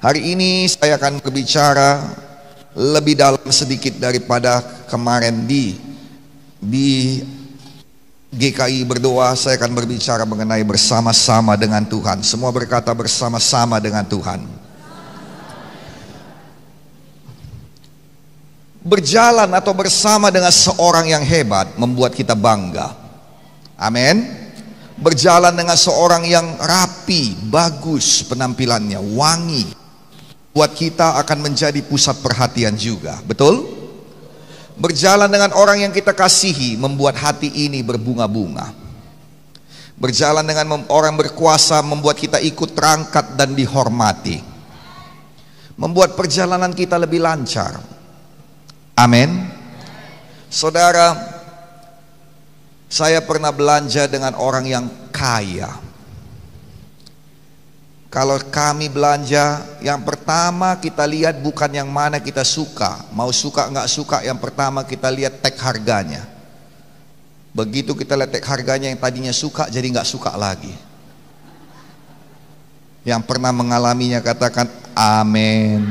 Hari ini saya akan berbicara lebih dalam sedikit daripada kemarin di GKI berdoa. Saya akan berbicara mengenai bersama-sama dengan Tuhan. Semua berkata bersama-sama dengan Tuhan. Berjalan atau bersama dengan seorang yang hebat membuat kita bangga. Amin. Berjalan dengan seorang yang rapi, bagus penampilannya, wangi, buat kita akan menjadi pusat perhatian juga. Betul? Berjalan dengan orang yang kita kasihi membuat hati ini berbunga-bunga. Berjalan dengan orang berkuasa membuat kita ikut terangkat dan dihormati. Membuat perjalanan kita lebih lancar. Amin. Saudara, saya pernah belanja dengan orang yang kaya. Kalau kami belanja, yang pertama kita lihat bukan yang mana kita suka. Mau suka nggak suka, yang pertama kita lihat tag harganya. Begitu kita lihat tag harganya, yang tadinya suka jadi nggak suka lagi. Yang pernah mengalaminya katakan amin.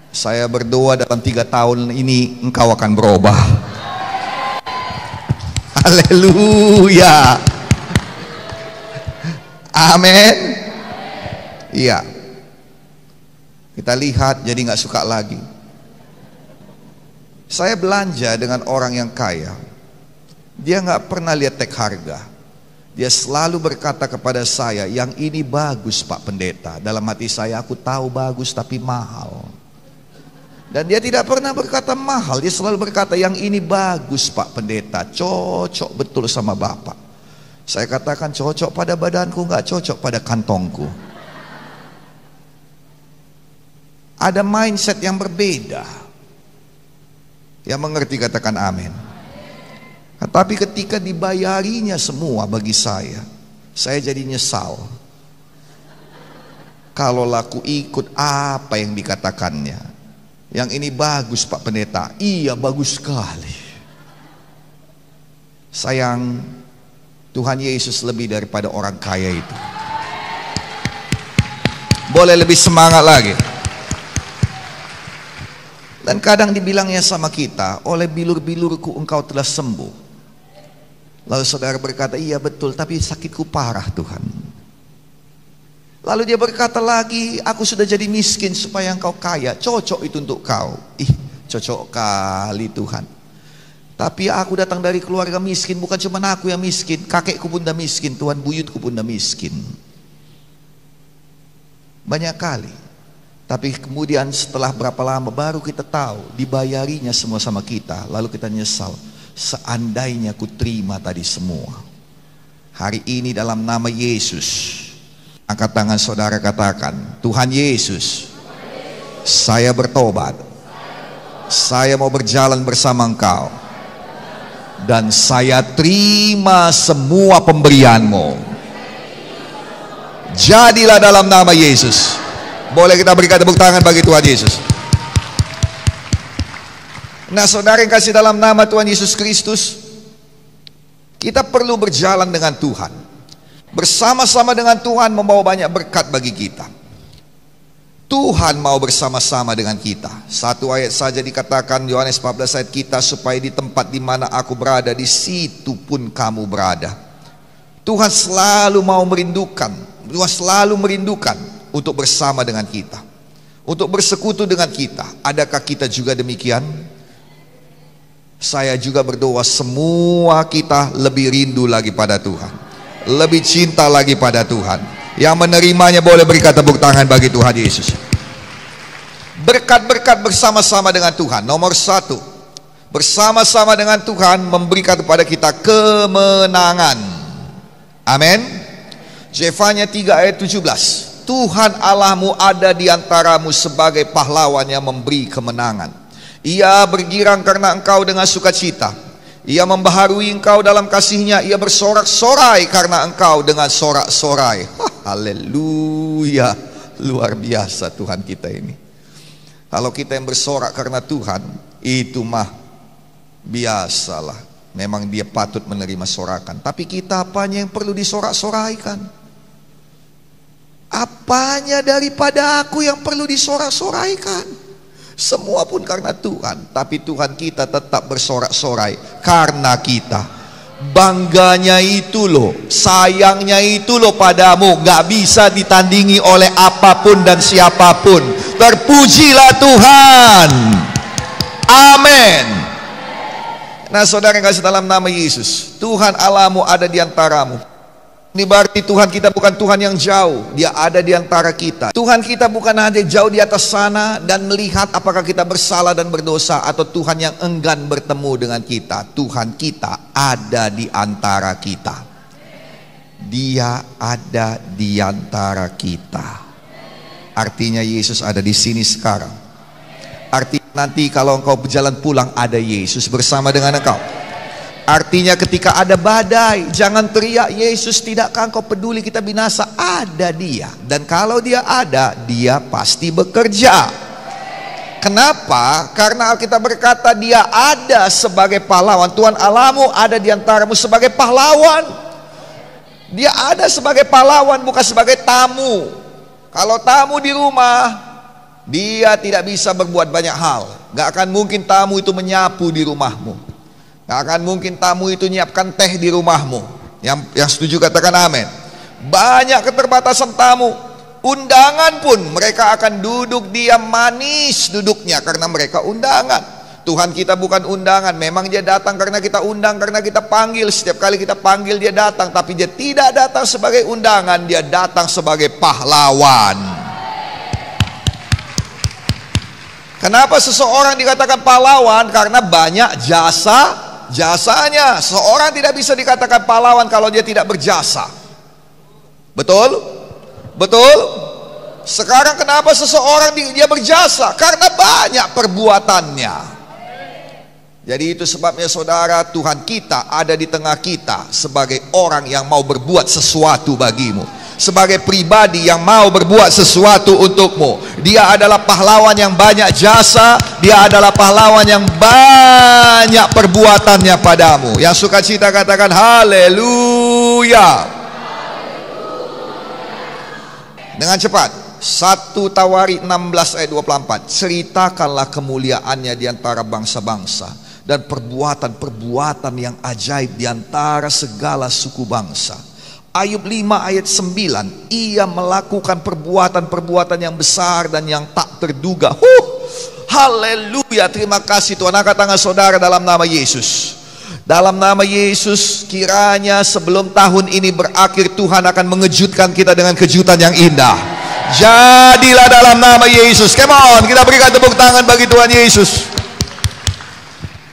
Saya berdoa dalam 3 tahun ini engkau akan berubah. Haleluya. Amin. Iya. Kita lihat jadi nggak suka lagi. Saya belanja dengan orang yang kaya. Dia nggak pernah lihat tag harga. Dia selalu berkata kepada saya, yang ini bagus Pak Pendeta. Dalam hati saya, aku tahu bagus tapi mahal. Dan dia tidak pernah berkata mahal. Dia selalu berkata, yang ini bagus Pak Pendeta, cocok betul sama Bapak. Saya katakan, cocok pada badanku, nggak cocok pada kantongku. Ada mindset yang berbeda. Yang mengerti katakan amin. Tapi ketika dibayarinya semua bagi saya jadi nyesal. Kalau laku ikut apa yang dikatakannya. Yang ini bagus Pak Pendeta. Iya bagus sekali. Sayang, Tuhan Yesus lebih daripada orang kaya itu. Boleh lebih semangat lagi. Dan kadang dibilangnya sama kita, oleh bilur-bilurku engkau telah sembuh. Lalu saudara berkata, iya betul, tapi sakitku parah Tuhan. Lalu dia berkata lagi, aku sudah jadi miskin supaya engkau kaya. Cocok itu untuk kau. Cocok kali Tuhan. Tapi aku datang dari keluarga miskin. Bukan cuma aku yang miskin, kakekku pun dah miskin, tuan buyutku pun dah miskin. Banyak kali. Tapi kemudian setelah berapa lama baru kita tahu dibayarinya semua sama kita. Lalu kita nyesal, seandainya ku terima tadi semua. Hari ini dalam nama Yesus, angkat tangan saudara, katakan, Tuhan Yesus, saya bertobat. Saya mau berjalan bersama engkau. Dan saya terima semua pemberianmu. Jadilah dalam nama Yesus. Boleh kita berikan tepuk tangan bagi Tuhan Yesus. Nah saudara yang kasih dalam nama Tuhan Yesus Kristus, kita perlu berjalan dengan Tuhan. Bersama-sama dengan Tuhan membawa banyak berkat bagi kita. Tuhan mau bersama-sama dengan kita. Satu ayat saja dikatakan, Yohanes 14 ayat kita, supaya di tempat di mana aku berada, di situ pun kamu berada. Tuhan selalu mau merindukan, Tuhan selalu merindukan untuk bersama dengan kita, untuk bersekutu dengan kita. Adakah kita juga demikian? Saya juga berdoa semua kita lebih rindu lagi pada Tuhan, lebih cinta lagi pada Tuhan. Yang menerimanya boleh berikan tepuk tangan bagi Tuhan Yesus. Berkat-berkat bersama-sama dengan Tuhan. Nomor 1, bersama-sama dengan Tuhan memberikan kepada kita kemenangan. Amin. Zefanya 3 ayat 17. Tuhan Allahmu ada di antaramu sebagai pahlawan yang memberi kemenangan. Ia bergirang karena engkau dengan sukacita. Ia membaharui engkau dalam kasihnya. Ia bersorak-sorai karena engkau dengan sorak-sorai. Haleluya. Luar biasa Tuhan kita ini. Kalau kita yang bersorak karena Tuhan, itu mah biasalah. Memang dia patut menerima sorakan. Tapi kita apanya yang perlu disorak-soraikan? Apanya daripada aku yang perlu disorak-soraikan? Semua pun karena Tuhan. Tapi Tuhan kita tetap bersorak-sorai karena kita. Bangganya itu loh, sayangnya itu loh padamu, gak bisa ditandingi oleh apapun dan siapapun. Terpujilah Tuhan. Amin. Nah saudara yang kasih dalam nama Yesus, Tuhan Allahmu ada di antaramu. Ini berarti Tuhan kita bukan Tuhan yang jauh, Dia ada di antara kita. Tuhan kita bukan hanya jauh di atas sana dan melihat apakah kita bersalah dan berdosa, atau Tuhan yang enggan bertemu dengan kita. Tuhan kita ada di antara kita. Dia ada di antara kita. Artinya Yesus ada di sini sekarang. Artinya nanti kalau engkau berjalan pulang, ada Yesus bersama dengan engkau. Artinya ketika ada badai, jangan teriak, Yesus tidakkah engkau peduli kita binasa? Ada Dia. Dan kalau Dia ada, Dia pasti bekerja. Kenapa? Karena Alkitab berkata Dia ada sebagai pahlawan. Tuhan Allahmu ada di antaramu sebagai pahlawan. Dia ada sebagai pahlawan, bukan sebagai tamu. Kalau tamu di rumah, dia tidak bisa berbuat banyak hal. Gak akan mungkin tamu itu menyapu di rumahmu. Gak akan mungkin tamu itu nyiapkan teh di rumahmu. Yang setuju katakan amin. Banyak keterbatasan tamu. Undangan pun mereka akan duduk diam manis duduknya karena mereka undangan. Tuhan kita bukan undangan. Memang Dia datang karena kita undang, karena kita panggil. Setiap kali kita panggil Dia datang. Tapi Dia tidak datang sebagai undangan, Dia datang sebagai pahlawan. Kenapa seseorang dikatakan pahlawan? Karena banyak jasanya. Seorang tidak bisa dikatakan pahlawan kalau dia tidak berjasa. Betul? Betul? Sekarang kenapa seseorang dia berjasa? Karena banyak perbuatannya. Jadi itu sebabnya saudara, Tuhan kita ada di tengah kita sebagai orang yang mau berbuat sesuatu bagimu, sebagai pribadi yang mau berbuat sesuatu untukmu. Dia adalah pahlawan yang banyak jasa. Dia adalah pahlawan yang banyak perbuatannya padamu. Yang suka cita katakan haleluya. Dengan cepat, 1 Tawarik 16 ayat 24. Ceritakanlah kemuliaannya di antara bangsa-bangsa, dan perbuatan-perbuatan yang ajaib di antara segala suku bangsa. Ayub 5 ayat 9. Ia melakukan perbuatan-perbuatan yang besar dan yang tak terduga. Haleluya. Terima kasih Tuhan. Angkat tangan saudara dalam nama Yesus. Dalam nama Yesus, kiranya sebelum tahun ini berakhir, Tuhan akan mengejutkan kita dengan kejutan yang indah. Jadilah dalam nama Yesus. Come on, kita berikan tepuk tangan bagi Tuhan Yesus.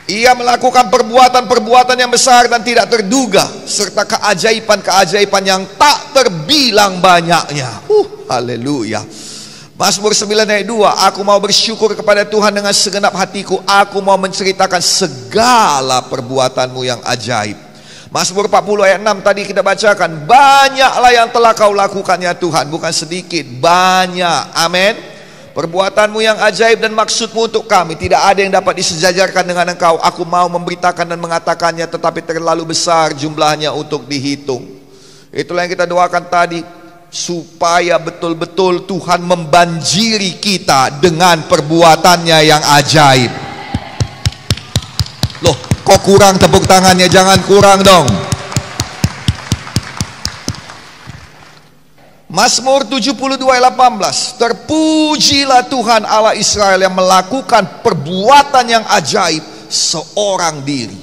Ia melakukan perbuatan-perbuatan yang besar dan tidak terduga, serta keajaiban-keajaiban yang tak terbilang banyaknya. Haleluya. Mazmur 9 ayat 2. Aku mau bersyukur kepada Tuhan dengan segenap hatiku. Aku mau menceritakan segala perbuatanmu yang ajaib. Mazmur 40 ayat 6 tadi kita bacakan. Banyaklah yang telah kau lakukan ya Tuhan, bukan sedikit, banyak. Amin. Perbuatanmu yang ajaib dan maksudmu untuk kami, tidak ada yang dapat disejajarkan dengan engkau. Aku mau memberitakan dan mengatakannya, tetapi terlalu besar jumlahnya untuk dihitung. Itulah yang kita doakan tadi, supaya betul-betul Tuhan membanjiri kita dengan perbuatannya yang ajaib. Loh, kok kurang tepuk tangannya? Jangan kurang dong. Mazmur 72 ayat 18. Terpujilah Tuhan Allah Israel yang melakukan perbuatan yang ajaib seorang diri.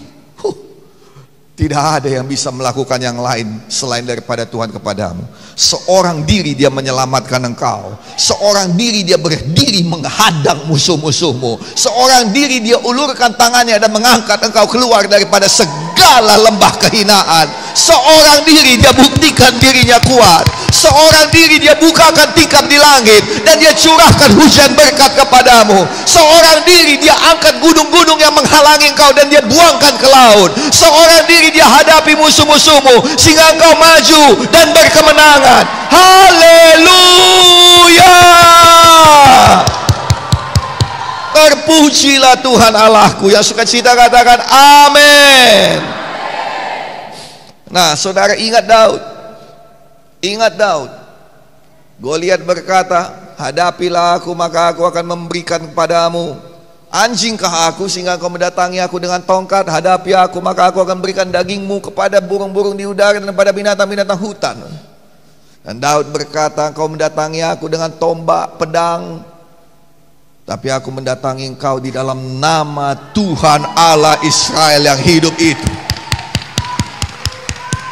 Tidak ada yang bisa melakukan yang lain selain daripada Tuhan kepadamu. Seorang diri Dia menyelamatkan engkau. Seorang diri Dia berdiri menghadang musuh-musuhmu. Seorang diri Dia ulurkan tangannya dan mengangkat engkau keluar daripada segala lembah kehinaan. Seorang diri Dia buktikan dirinya kuat. Seorang diri Dia bukakan tingkap di langit dan Dia curahkan hujan berkat kepadamu. Seorang diri Dia angkat gunung-gunung yang menghalangi engkau dan Dia buangkan ke laut. Seorang diri Dia hadapi musuh-musuhmu sehingga engkau maju dan berkemenangan. Haleluya. Terpujilah Tuhan Allahku. Yang suka cita katakan amin. Nah saudara, ingat Daud. Ingat Daud. Goliat berkata, hadapilah aku maka aku akan memberikan kepadamu. Anjingkah aku sehingga kau mendatangi aku dengan tongkat? Hadapi aku maka aku akan berikan dagingmu kepada burung-burung di udara dan pada binatang-binatang hutan. Dan Daud berkata, engkau mendatangi aku dengan tombak, pedang, tapi aku mendatangi engkau di dalam nama Tuhan Allah Israel yang hidup itu.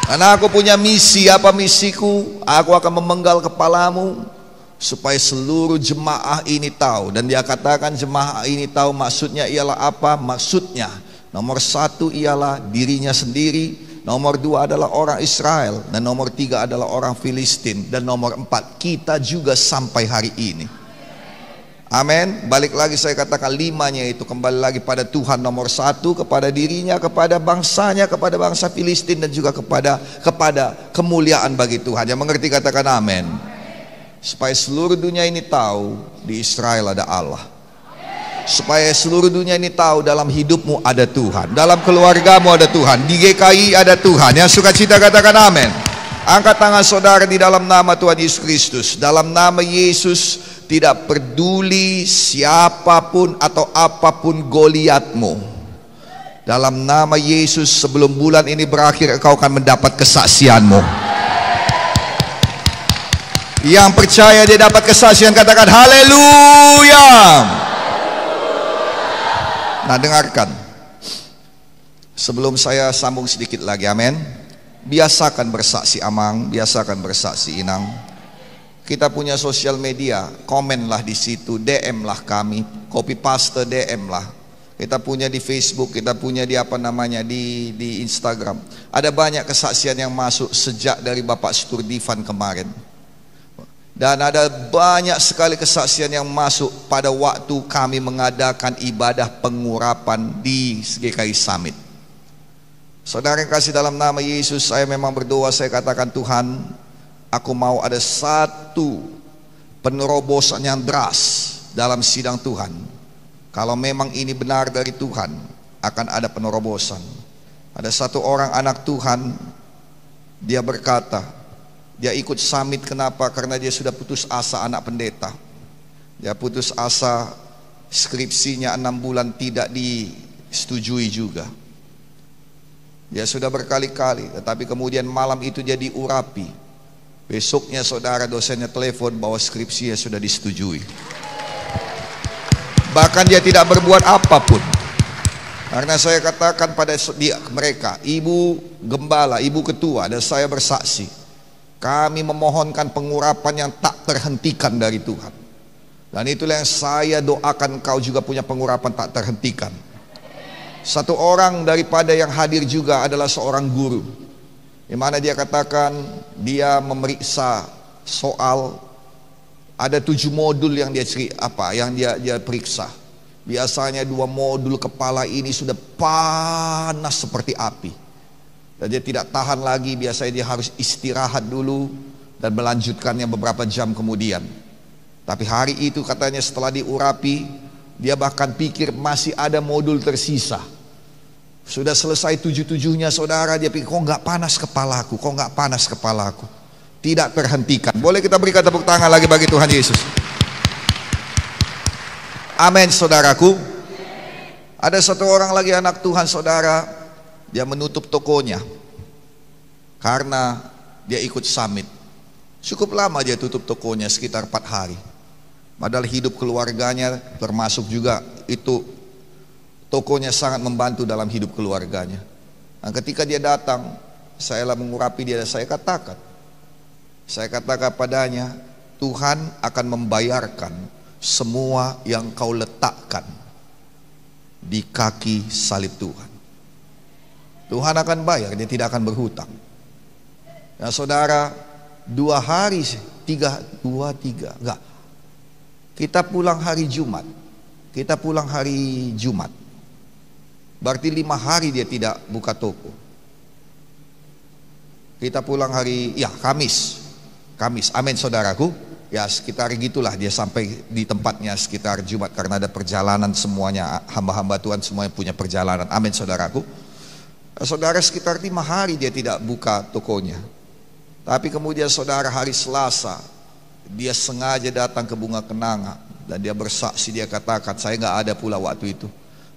Karena aku punya misi. Apa misiku? Aku akan memenggal kepalamu supaya seluruh jemaah ini tahu. Dan dia katakan jemaah ini tahu maksudnya ialah apa? Maksudnya nomor satu ialah dirinya sendiri, nomor dua adalah orang Israel, dan nomor tiga adalah orang Filistin, dan nomor empat kita juga sampai hari ini. Amin. Balik lagi saya katakan limanya itu kembali lagi pada Tuhan nomor satu, kepada dirinya, kepada bangsanya, kepada bangsa Filistin, dan juga kepada kemuliaan bagi Tuhan. Yang mengerti katakan amin. Supaya seluruh dunia ini tahu di Israel ada Allah. Supaya seluruh dunia ini tahu dalam hidupmu ada Tuhan, dalam keluargamu ada Tuhan, di GKI ada Tuhan. Yang suka cita katakan amin. Angkat tangan saudara di dalam nama Tuhan Yesus Kristus. Dalam nama Yesus, tidak peduli siapapun atau apapun Goliatmu, dalam nama Yesus sebelum bulan ini berakhir engkau akan mendapat kesaksianmu. Yang percaya dia dapat kesaksian katakan haleluya. Nah dengarkan, sebelum saya sambung sedikit lagi, amin. Biasakan bersaksi Amang, biasakan bersaksi Inang. Kita punya sosial media, komenlah di situ, DM lah kami, copy paste DM lah. Kita punya di Facebook, kita punya di di Instagram. Ada banyak kesaksian yang masuk sejak dari Bapak Sturdivan kemarin. Dan ada banyak sekali kesaksian yang masuk pada waktu kami mengadakan ibadah pengurapan di GKI Summit. Saudara yang kasih dalam nama Yesus, saya memang berdoa, saya katakan Tuhan, aku mau ada satu penerobosan yang deras dalam sidang Tuhan. Kalau memang ini benar dari Tuhan, akan ada penerobosan. Ada satu orang anak Tuhan, dia berkata, dia ikut summit kenapa? Karena dia sudah putus asa anak pendeta. Dia putus asa skripsinya 6 bulan tidak disetujui juga. Dia sudah berkali-kali, tetapi kemudian malam itu dia diurapi. Besoknya saudara dosennya telepon bahwa skripsinya sudah disetujui. Bahkan dia tidak berbuat apapun. Karena saya katakan pada mereka, ibu gembala, ibu ketua, dan saya bersaksi, kami memohonkan pengurapan yang tak terhentikan dari Tuhan. Dan itulah yang saya doakan, kau juga punya pengurapan tak terhentikan. Satu orang daripada yang hadir juga adalah seorang guru, di mana dia katakan dia memeriksa soal, ada 7 modul yang dia periksa. Biasanya 2 modul kepala ini sudah panas seperti api, dan dia tidak tahan lagi. Biasanya dia harus istirahat dulu dan melanjutkannya beberapa jam kemudian. Tapi hari itu katanya setelah diurapi, dia bahkan pikir masih ada modul tersisa. Sudah selesai 7-7-nya saudara, dia pikir kok nggak panas kepalaku, kok nggak panas kepalaku. Tidak terhentikan. Boleh kita berikan tepuk tangan lagi bagi Tuhan Yesus. Amin saudaraku. Ada satu orang lagi anak Tuhan saudara, dia menutup tokonya karena dia ikut summit. Cukup lama dia tutup tokonya, sekitar 4 hari. Padahal hidup keluarganya termasuk juga itu, tokonya sangat membantu dalam hidup keluarganya. Nah, ketika dia datang, saya mengurapi dia, dan saya katakan padanya, Tuhan akan membayarkan semua yang kau letakkan di kaki salib Tuhan. Tuhan akan bayar, dia tidak akan berhutang. Nah saudara, 2 hari, 3, enggak. Kita pulang hari Jumat. Berarti 5 hari dia tidak buka toko. Kita pulang hari Kamis. Amin saudaraku. Ya sekitar gitulah dia sampai di tempatnya sekitar Jumat, karena ada perjalanan semuanya, hamba-hamba Tuhan semuanya punya perjalanan. Amin saudaraku. Saudara, sekitar 5 hari dia tidak buka tokonya. Tapi kemudian saudara, hari Selasa Dia sengaja datang ke Bunga Kenanga dan dia bersaksi, dia katakan, saya nggak ada pula waktu itu,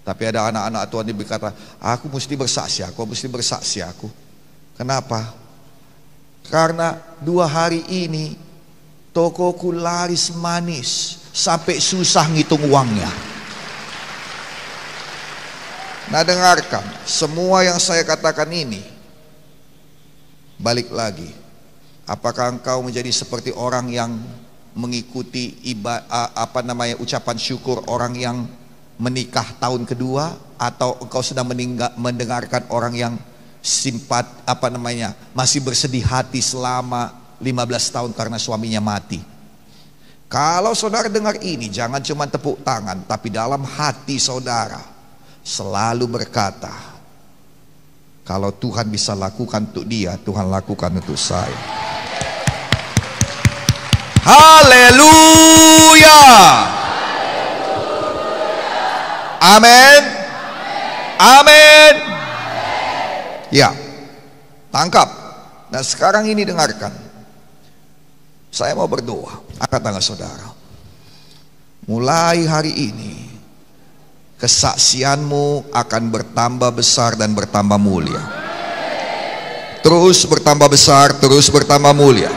tapi ada anak-anak Tuhan yang berkata, aku mesti bersaksi, aku. Kenapa? Karena 2 hari ini tokoku laris manis sampai susah ngitung uangnya. Nah, dengarkan, semua yang saya katakan ini, balik lagi, apakah engkau menjadi seperti orang yang mengikuti ucapan syukur orang yang menikah tahun kedua, atau engkau sedang mendengarkan orang yang masih bersedih hati selama 15 tahun karena suaminya mati? Kalau saudara dengar ini, jangan cuma tepuk tangan, tapi dalam hati saudara selalu berkata, kalau Tuhan bisa lakukan untuk dia, Tuhan lakukan untuk saya. Haleluya. Amin. Amin. Ya, tangkap. Nah, sekarang ini dengarkan. Saya mau berdoa. Angkat tangan saudara. Mulai hari ini kesaksianmu akan bertambah besar dan bertambah mulia. Terus bertambah besar, terus bertambah mulia.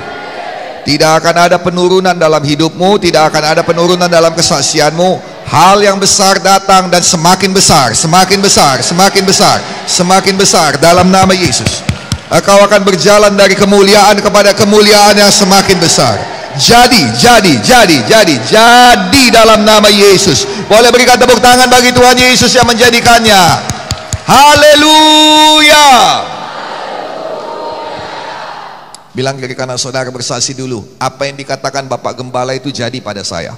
Tidak akan ada penurunan dalam hidupmu, tidak akan ada penurunan dalam kesaksianmu. Hal yang besar datang dan semakin besar, semakin besar, semakin besar, semakin besar dalam nama Yesus. Engkau akan berjalan dari kemuliaan kepada kemuliaan yang semakin besar. Jadi dalam nama Yesus. Boleh berikan tepuk tangan bagi Tuhan Yesus yang menjadikannya. Haleluya. Bilang kiri kanan saudara, bersaksi dulu, apa yang dikatakan Bapak Gembala itu jadi pada saya.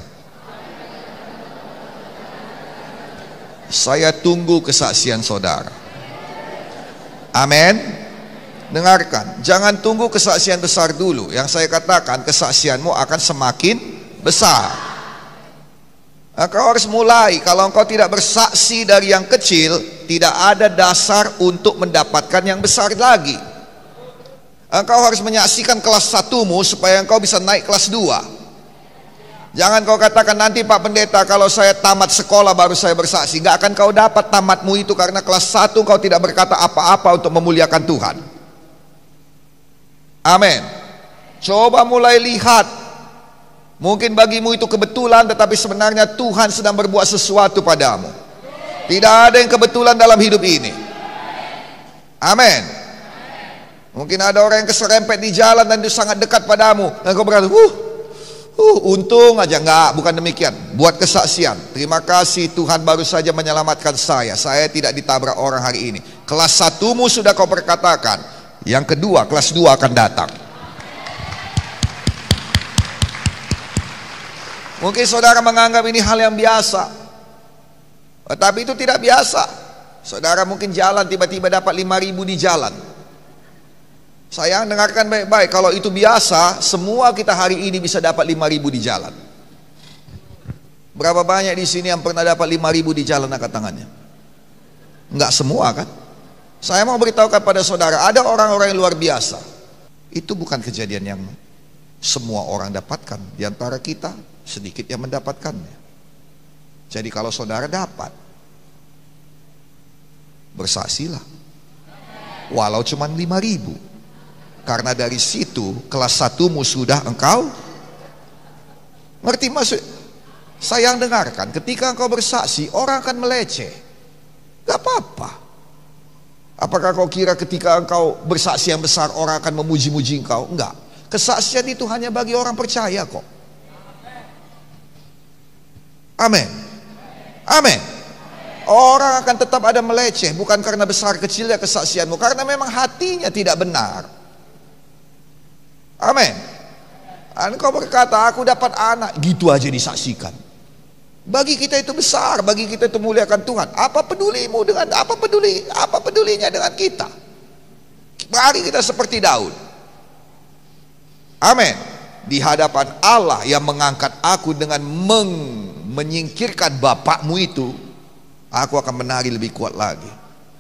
Saya tunggu kesaksian saudara. Amin. Dengarkan, jangan tunggu kesaksian besar dulu. Yang saya katakan, kesaksianmu akan semakin besar. Engkau harus mulai. Kalau engkau tidak bersaksi dari yang kecil, tidak ada dasar untuk mendapatkan yang besar lagi. Engkau harus menyaksikan kelas 1mu supaya engkau bisa naik kelas 2. Jangan kau katakan, nanti Pak Pendeta kalau saya tamat sekolah baru saya bersaksi. Gak akan kau dapat tamatmu itu, karena kelas 1 kau tidak berkata apa-apa untuk memuliakan Tuhan. Amin. Coba mulai lihat. Mungkin bagimu itu kebetulan, tetapi sebenarnya Tuhan sedang berbuat sesuatu padamu. Tidak ada yang kebetulan dalam hidup ini. Amin. Mungkin ada orang yang keserempet di jalan dan itu sangat dekat padamu, dan kau berkata, untung aja. Enggak, bukan demikian. Buat kesaksian, terima kasih Tuhan baru saja menyelamatkan saya tidak ditabrak orang hari ini. Kelas 1mu sudah kau perkatakan, yang kedua, kelas 2 akan datang. Mungkin saudara menganggap ini hal yang biasa, tetapi itu tidak biasa. Saudara mungkin jalan, tiba-tiba dapat 5.000 di jalan. Sayang, dengarkan baik-baik. Kalau itu biasa, semua kita hari ini bisa dapat 5.000 di jalan. Berapa banyak di sini yang pernah dapat 5.000 di jalan? Angkat tangannya. Enggak semua kan? Saya mau beritahukan pada saudara, ada orang-orang yang luar biasa. Itu bukan kejadian yang semua orang dapatkan. Di antara kita sedikit yang mendapatkannya. Jadi kalau saudara dapat, bersaksilah. Walau cuma 5.000. Karena dari situ kelas 1mu sudah engkau ngerti maksud. Sayang, dengarkan, ketika engkau bersaksi, orang akan meleceh. Gak apa-apa. Apakah kau kira ketika engkau bersaksi yang besar orang akan memuji-muji engkau? Enggak. Kesaksian itu hanya bagi orang percaya kok. Amin. Amin. Orang akan tetap ada meleceh, bukan karena besar kecilnya kesaksianmu, karena memang hatinya tidak benar. Amin. Engkau berkata, aku dapat anak, gitu aja disaksikan. Bagi kita itu besar, bagi kita itu muliakan Tuhan. Apa pedulimu dengan apa pedulinya dengan kita? Mari kita seperti Daud. Amin. Di hadapan Allah yang mengangkat aku dengan menyingkirkan bapakmu itu, aku akan menari lebih kuat lagi.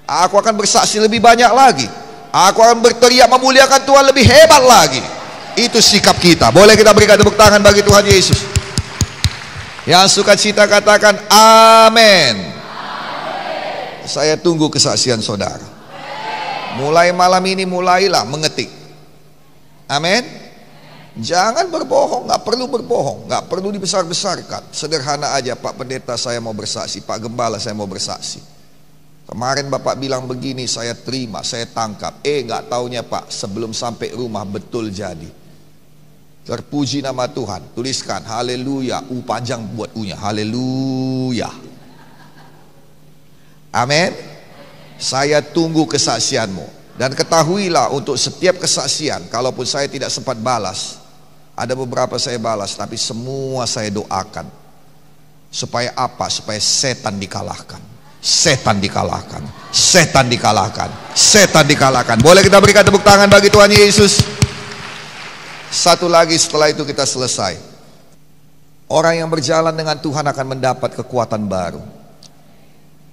Aku akan bersaksi lebih banyak lagi. Aku akan berteriak memuliakan Tuhan lebih hebat lagi. Itu sikap kita. Boleh kita berikan tepuk tangan bagi Tuhan Yesus. Yang sukacita katakan amin. Saya tunggu kesaksian saudara. Mulai malam ini mulailah mengetik. Amin. Jangan berbohong, nggak perlu berbohong, nggak perlu dibesar-besarkan. Sederhana aja, Pak Pendeta saya mau bersaksi, Pak Gembala saya mau bersaksi. Kemarin Bapak bilang begini, saya terima, saya tangkap. Nggak taunya Pak, sebelum sampai rumah betul jadi. Terpuji nama Tuhan. Tuliskan haleluya, U panjang buat U-nya, haleluya. Amin. Saya tunggu kesaksianmu. Dan ketahuilah, untuk setiap kesaksian, kalaupun saya tidak sempat balas, ada beberapa saya balas, tapi semua saya doakan. Supaya apa? Supaya setan dikalahkan. Setan dikalahkan. Setan dikalahkan. Setan dikalahkan. Boleh kita berikan tepuk tangan bagi Tuhan Yesus. Satu lagi setelah itu kita selesai. Orang yang berjalan dengan Tuhan akan mendapat kekuatan baru.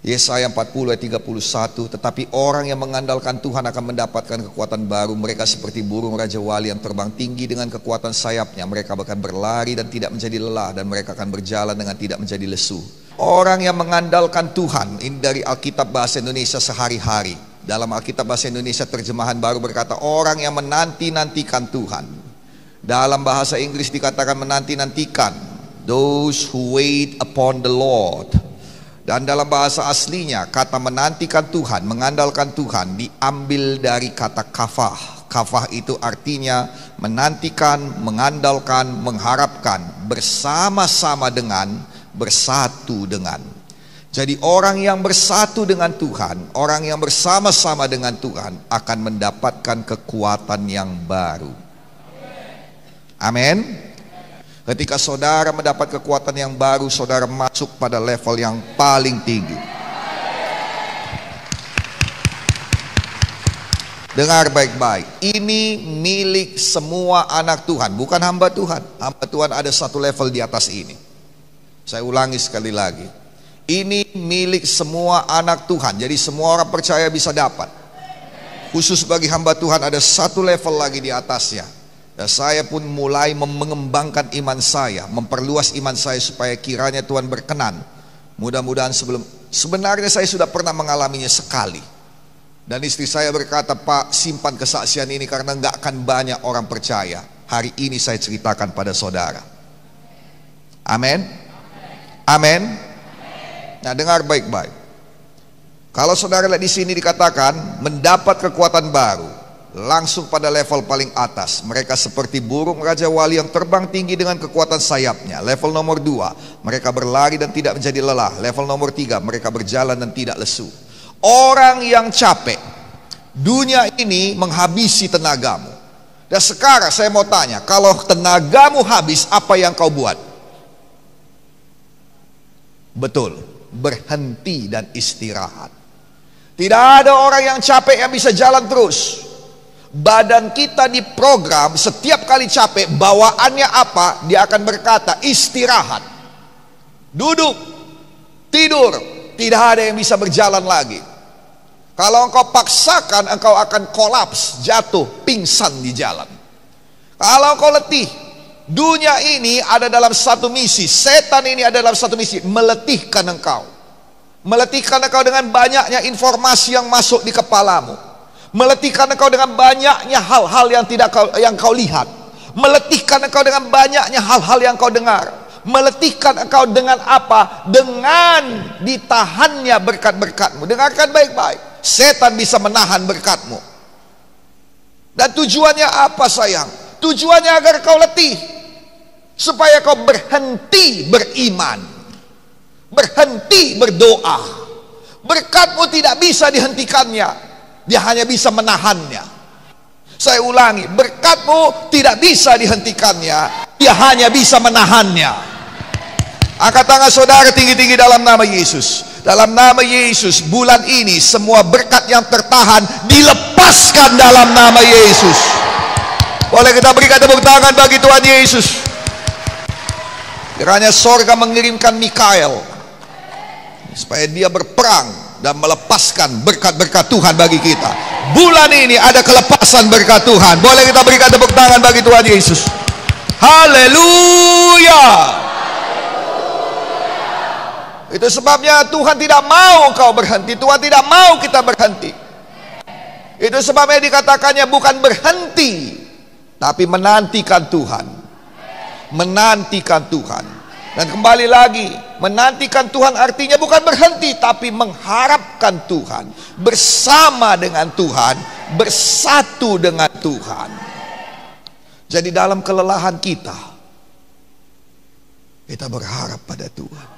Yesaya 40 ayat 31. Tetapi orang yang mengandalkan Tuhan akan mendapatkan kekuatan baru. Mereka seperti burung Raja Wali yang terbang tinggi dengan kekuatan sayapnya. Mereka akan berlari dan tidak menjadi lelah, dan mereka akan berjalan dengan tidak menjadi lesu. Orang yang mengandalkan Tuhan, ini dari Alkitab Bahasa Indonesia Sehari-hari. Dalam Alkitab Bahasa Indonesia terjemahan baru berkata, orang yang menanti-nantikan Tuhan. Dalam bahasa Inggris dikatakan menanti-nantikan, those who wait upon the Lord. Dan dalam bahasa aslinya, kata menantikan Tuhan, mengandalkan Tuhan, diambil dari kata kafah. Kafah itu artinya menantikan, mengandalkan, mengharapkan, bersama-sama dengan, bersatu dengan. Jadi orang yang bersatu dengan Tuhan, orang yang bersama-sama dengan Tuhan akan mendapatkan kekuatan yang baru. Amin. Ketika saudara mendapat kekuatan yang baru, saudara masuk pada level yang paling tinggi. Dengar baik-baik, ini milik semua anak Tuhan, bukan hamba Tuhan. Hamba Tuhan ada satu level di atas ini. Saya ulangi sekali lagi, ini milik semua anak Tuhan. Jadi semua orang percaya bisa dapat. Khusus bagi hamba Tuhan ada satu level lagi di atasnya. Dan saya pun mulai mengembangkan iman saya, memperluas iman saya supaya kiranya Tuhan berkenan. Mudah-mudahan sebenarnya saya sudah pernah mengalaminya sekali. Dan istri saya berkata, Pak, simpan kesaksian ini karena nggak akan banyak orang percaya. Hari ini saya ceritakan pada saudara. Amin. Amin. Nah, dengar baik-baik. Kalau saudara lihat di sini dikatakan mendapat kekuatan baru. Langsung pada level paling atas, mereka seperti burung Raja Wali yang terbang tinggi dengan kekuatan sayapnya. Level nomor 2, mereka berlari dan tidak menjadi lelah. Level nomor 3, mereka berjalan dan tidak lesu. Orang yang capek, dunia ini menghabisi tenagamu. Dan sekarang saya mau tanya, kalau tenagamu habis, apa yang kau buat? Betul, berhenti dan istirahat. Tidak ada orang yang capek yang bisa jalan terus. Badan kita diprogram setiap kali capek, bawaannya apa? Dia akan berkata istirahat, duduk, tidur. Tidak ada yang bisa berjalan lagi. Kalau engkau paksakan, engkau akan kolaps, jatuh, pingsan di jalan. Kalau engkau letih, dunia ini ada dalam satu misi, setan ini ada dalam satu misi, meletihkan engkau. Meletihkan engkau dengan banyaknya informasi yang masuk di kepalamu. Meletihkan engkau dengan banyaknya hal-hal yang kau lihat. Meletihkan engkau dengan banyaknya hal-hal yang kau dengar. Meletihkan engkau dengan apa? Dengan ditahannya berkat-berkatmu. Dengarkan baik-baik, setan bisa menahan berkatmu. Dan tujuannya apa sayang? Tujuannya agar kau letih, supaya kau berhenti beriman, berhenti berdoa. Berkatmu tidak bisa dihentikannya, dia hanya bisa menahannya. Saya ulangi, berkatmu tidak bisa dihentikannya, dia hanya bisa menahannya. Angkat tangan saudara tinggi-tinggi dalam nama Yesus. Dalam nama Yesus, bulan ini semua berkat yang tertahan dilepaskan dalam nama Yesus. Boleh kita berikan tepuk tangan bagi Tuhan Yesus. Kiranya sorga mengirimkan Mikael supaya dia berperang dan melepaskan berkat-berkat Tuhan bagi kita. bulan ini ada kelepasan berkat Tuhan. Boleh kita berikan tepuk tangan bagi Tuhan Yesus. Haleluya. Itu sebabnya Tuhan tidak mau kau berhenti. Tuhan tidak mau kita berhenti. Itu sebabnya dikatakannya bukan berhenti, tapi menantikan Tuhan. Menantikan Tuhan. Dan kembali lagi, menantikan Tuhan artinya bukan berhenti, tapi mengharapkan Tuhan, bersama dengan Tuhan, bersatu dengan Tuhan. Jadi dalam kelelahan kita berharap pada Tuhan.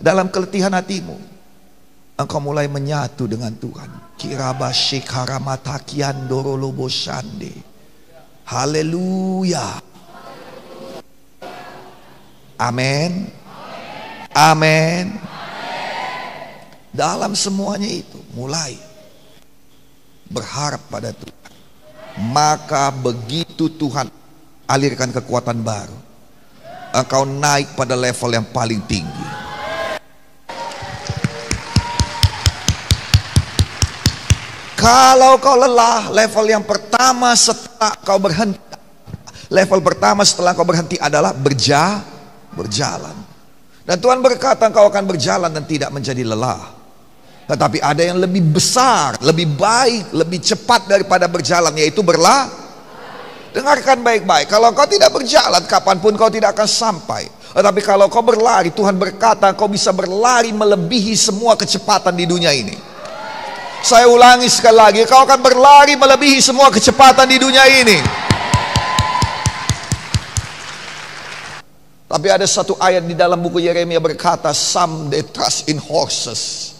Dalam keletihan hatimu, engkau mulai menyatu dengan Tuhan. Kiraba shekaramatakian dorolobo shande. Haleluya. Amin. Amin. Dalam semuanya itu mulai berharap pada Tuhan. Maka begitu Tuhan alirkan kekuatan baru, engkau naik pada level yang paling tinggi. Kalau kau lelah, level yang pertama setelah kau berhenti, level pertama setelah kau berhenti adalah berjalan. Dan Tuhan berkata kau akan berjalan dan tidak menjadi lelah. Tetapi ada yang lebih besar, lebih baik, lebih cepat daripada berjalan, yaitu berlari. Dengarkan baik-baik, kalau kau tidak berjalan, kapanpun kau tidak akan sampai. Tetapi kalau kau berlari, Tuhan berkata kau bisa berlari melebihi semua kecepatan di dunia ini. Saya ulangi sekali lagi, kau akan berlari melebihi semua kecepatan di dunia ini. Tapi ada satu ayat di dalam buku Yeremia berkata, some they trust in horses.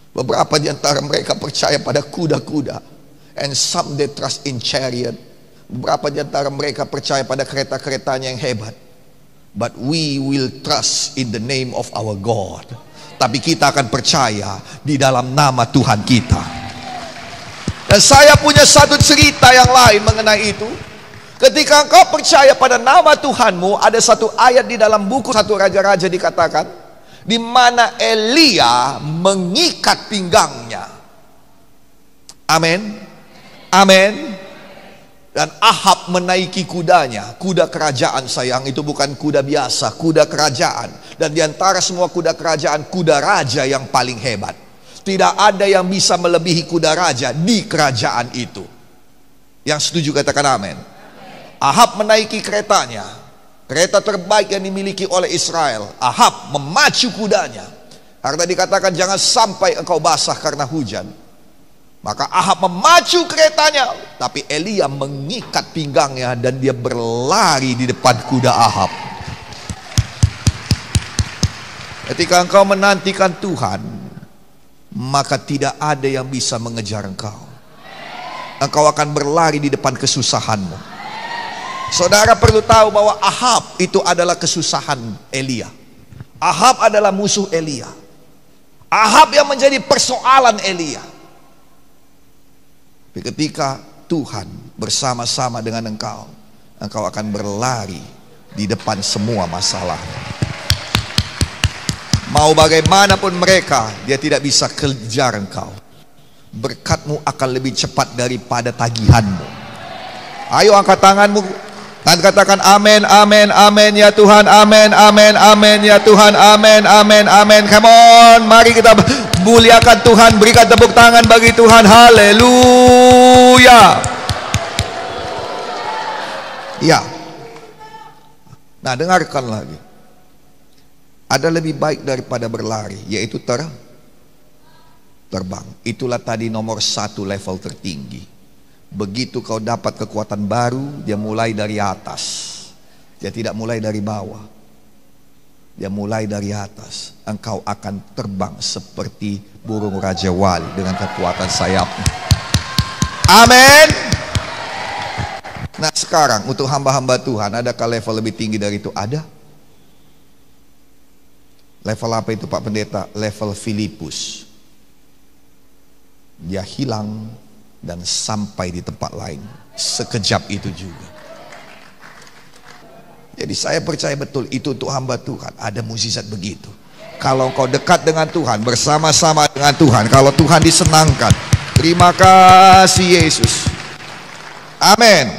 Beberapa di antara mereka percaya pada kuda-kuda. And some they trust in chariot. Beberapa di antara mereka percaya pada kereta-keretanya yang hebat. But we will trust in the name of our God. Tapi kita akan percaya di dalam nama Tuhan kita. Dan saya punya satu cerita yang lain mengenai itu. Ketika engkau percaya pada nama Tuhanmu, ada satu ayat di dalam buku Satu Raja-Raja dikatakan, di mana Elia mengikat pinggangnya. Amin. Amin. Dan Ahab menaiki kudanya. Kuda kerajaan, sayang, itu bukan kuda biasa, kuda kerajaan. Dan di antara semua kuda kerajaan, kuda raja yang paling hebat. Tidak ada yang bisa melebihi kuda raja di kerajaan itu. Yang setuju katakan amin. Ahab menaiki keretanya, kereta terbaik yang dimiliki oleh Israel. Ahab memacu kudanya, karena dikatakan jangan sampai engkau basah karena hujan. Maka Ahab memacu keretanya, tapi Elia mengikat pinggangnya dan dia berlari di depan kuda Ahab. Ketika engkau menantikan Tuhan, maka tidak ada yang bisa mengejar engkau. Engkau akan berlari di depan kesusahanmu. Saudara perlu tahu bahwa Ahab itu adalah kesusahan Elia. Ahab adalah musuh Elia. Ahab yang menjadi persoalan Elia. Tapi ketika Tuhan bersama-sama dengan engkau, engkau akan berlari di depan semua masalah. Mau bagaimanapun mereka, dia tidak bisa kejar engkau. Berkatmu akan lebih cepat daripada tagihanmu. Ayo angkat tanganmu dan katakan amin, amin, amin ya Tuhan, amin, amin, amin ya Tuhan, amin, amin, amin. Come on, mari kita muliakan Tuhan, berikan tepuk tangan bagi Tuhan. Haleluya. Ya. Nah, dengarkan lagi. Ada lebih baik daripada berlari, yaitu terbang. Itulah tadi nomor 1 level tertinggi. Begitu kau dapat kekuatan baru, dia mulai dari atas. Dia tidak mulai dari bawah. Dia mulai dari atas. Engkau akan terbang seperti burung Raja Wali dengan kekuatan sayapnya. Amin. Nah sekarang untuk hamba-hamba Tuhan, adakah level lebih tinggi dari itu? Ada. Level apa itu Pak Pendeta? Level Filipus. Dia hilang dan sampai di tempat lain sekejap itu juga. Jadi saya percaya betul itu untuk hamba Tuhan. Ada mukjizat begitu. Kalau kau dekat dengan Tuhan, bersama-sama dengan Tuhan, kalau Tuhan disenangkan, Terima kasih Yesus. Amin.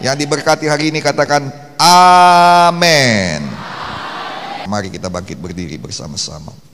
Yang diberkati hari ini katakan amin. Mari kita bangkit berdiri bersama-sama.